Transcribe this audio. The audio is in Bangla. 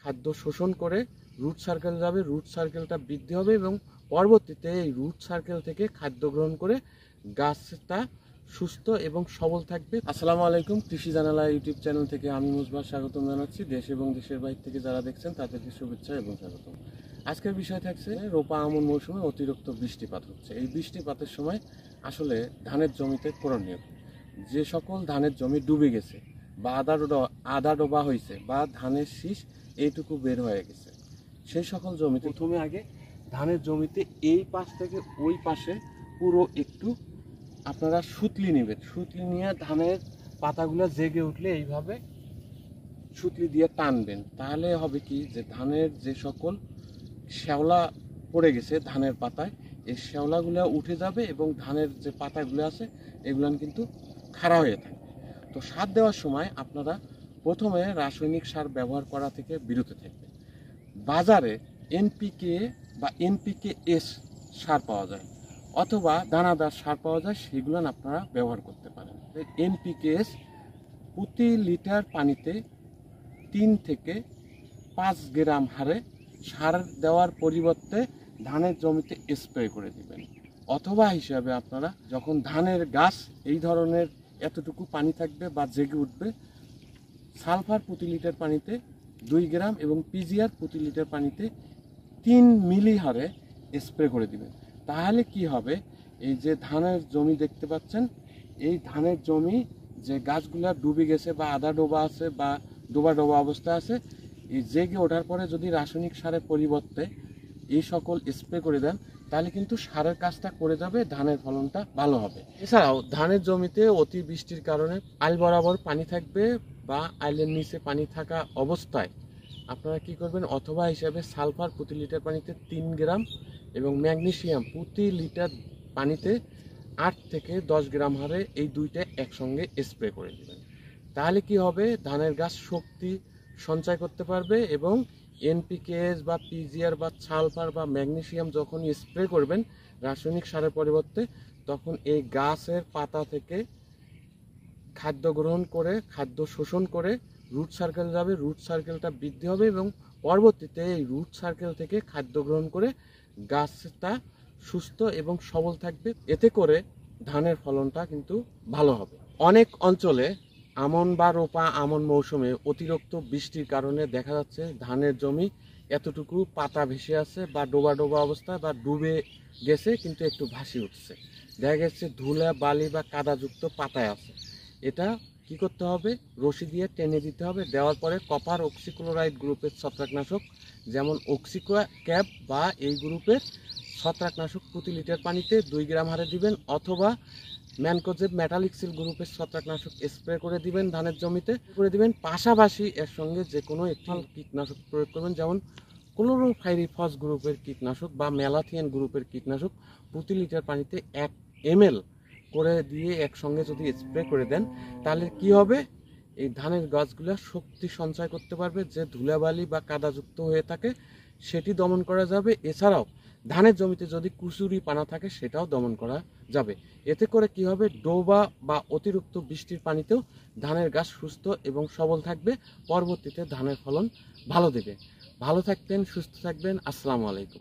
খাদ্য শোষণ করে রুট সার্কেল যাবে, রুট সার্কেলটা বৃদ্ধি হবে এবং পরবর্তীতে এই রুট সার্কেল থেকে খাদ্য গ্রহণ করে গাছটা সুস্থ এবং সবল থাকবে। আসসালামু আলাইকুম, কৃষি জানালা ইউটিউব চ্যানেল থেকে আমি মুজবার স্বাগতম জানাচ্ছি। দেশ এবং দেশের বাইরে থেকে যারা দেখছেন তাদেরকে শুভেচ্ছা এবং স্বাগতম। আজকের বিষয় থাকছে রোপা আমন মৌসুমে অতিরিক্ত বৃষ্টিপাত হচ্ছে। এই বৃষ্টিপাতের সময় আসলে ধানের জমিতে করণীয়, যে সকল ধানের জমি ডুবে গেছে বা আদা ডোবা হয়েছে বা ধানের শীষ এইটুকু বের হয়ে গেছে, সেই সকল জমিতে প্রথমে আগে ধানের জমিতে এই পাশ থেকে ওই পাশে পুরো একটু আপনারা সুতলি নেবেন। সুতলি নিয়ে ধানের পাতাগুলো জেগে উঠলে এইভাবে সুতলি দিয়ে টানবেন, তাহলে হবে কি যে ধানের যে সকল শ্যাওলা পড়ে গেছে ধানের পাতায়, এই শ্যাওলাগুলো উঠে যাবে এবং ধানের যে পাতাগুলো আছে এগুলো কিন্তু খাড়া হয়ে থাকে। তো সার দেওয়ার সময় আপনারা প্রথমে রাসায়নিক সার ব্যবহার করা থেকে বিরত থাকবেন। বাজারে এনপিকে বা এনপিকে-এস সার পাওয়া যায় অথবা দানাদার সার পাওয়া যায়, সেগুলো আপনারা ব্যবহার করতে পারেন। এনপিকে-এস প্রতি লিটার পানিতে 3 থেকে 5 গ্রাম হারে সার দেওয়ার পরিবর্তে ধানের জমিতে স্প্রে করে দিবেন। অথবা হিসাবে আপনারা যখন ধানের গাছ এই ধরনের এতটুকু পানি থাকবে বা জেগে উঠবে, সালফার প্রতি লিটার পানিতে 2 গ্রাম এবং পিজিআর প্রতি লিটার পানিতে 3 মিলি হারে স্প্রে করে দিবেন। তাহলে কি হবে, এই যে ধানের জমি দেখতে পাচ্ছেন, এই ধানের জমি যে গাছগুলা ডুবে গেছে বা আধা ডোবা আছে বা ডোবা ডোবা অবস্থা আছে, এই জেগে ওঠার পরে যদি রাসায়নিক সারের পরিবর্তে এই সকল স্প্রে করে দেন, তাহলে কিন্তু সারের কাজটা করে যাবে, ধানের ফলনটা ভালো হবে। এছাড়াও ধানের জমিতে অতি বৃষ্টির কারণে আইল বরাবর পানি থাকবে বা আইলের নিচে পানি থাকা অবস্থায় আপনারা কি করবেন, অথবা হিসাবে সালফার প্রতি লিটার পানিতে 3 গ্রাম এবং ম্যাগনেসিয়াম প্রতি লিটার পানিতে 8 থেকে 10 গ্রাম হারে এই দুইটা একসঙ্গে স্প্রে করে দেবেন। তাহলে কি হবে, ধানের গাছ শক্তি সঞ্চয় করতে পারবে এবং এনপিকেএস বা পিজিআর বা সালফার বা ম্যাগনেসিয়াম যখন স্প্রে করবেন রাসায়নিক সারের পরিবর্তে, তখন এই গাছের পাতা থেকে খাদ্য গ্রহণ করে খাদ্য শোষণ করে রুট সার্কেল যাবে, রুট সার্কেলটা বৃদ্ধি হবে এবং পরবর্তীতে এই রুট সার্কেল থেকে খাদ্য গ্রহণ করে গাছটা সুস্থ এবং সবল থাকবে। এতে করে ধানের ফলনটা কিন্তু ভালো হবে। অনেক অঞ্চলে আমন বা রোপা আমন মৌসুমে অতিরিক্ত বৃষ্টির কারণে দেখা যাচ্ছে ধানের জমি এতটুকু পাতা ভেসে আছে বা ডোবা ডোবা অবস্থায় বা ডুবে গেছে, কিন্তু একটু ভাসি উঠছে, দেখা গেছে ধুলা বালি বা কাদাযুক্ত পাতায় আছে। এটা কি করতে হবে, রশি দিয়ে টেনে দিতে হবে। দেওয়ার পরে কপার অক্সিক্লোরাইড গ্রুপের ছত্রাকনাশক যেমন অক্সিক্যাপ বা এই গ্রুপের ছত্রাকনাশক প্রতি লিটার পানিতে 2 গ্রাম হারে দিবেন, অথবা ম্যানকোজেব মেটালিক্সিল গ্রুপের ছত্রাকনাশক স্প্রে করে দিবেন ধানের জমিতে করে দিবেন। পাশাপাশি এর সঙ্গে যে কোনো একটি কীটনাশক প্রয়োগ করবেন, যেমন ক্লোরোফাইরিফস গ্রুপের কীটনাশক বা ম্যালাথিয়ান গ্রুপের কীটনাশক প্রতি লিটার পানিতে 1 ml করে দিয়ে একসঙ্গে যদি স্প্রে করে দেন, তাহলে কি হবে, এই ধানের গাছগুলো শক্তি সঞ্চয় করতে পারবে, যে ধুলাবালি বা কাদাযুক্ত হয়ে থাকে সেটি দমন করা যাবে। এছাড়াও ধানের জমিতে যদি কুচুরি পানা থাকে সেটাও দমন করা যাবে। এতে করে কি হবে, ডোবা বা অতিরিক্ত বৃষ্টির পানিতেও ধানের গাছ সুস্থ এবং সবল থাকবে, পরবর্তীতে ধানের ফলন ভালো দেবে। ভালো থাকবেন, সুস্থ থাকবেন। আসসালামু আলাইকুম।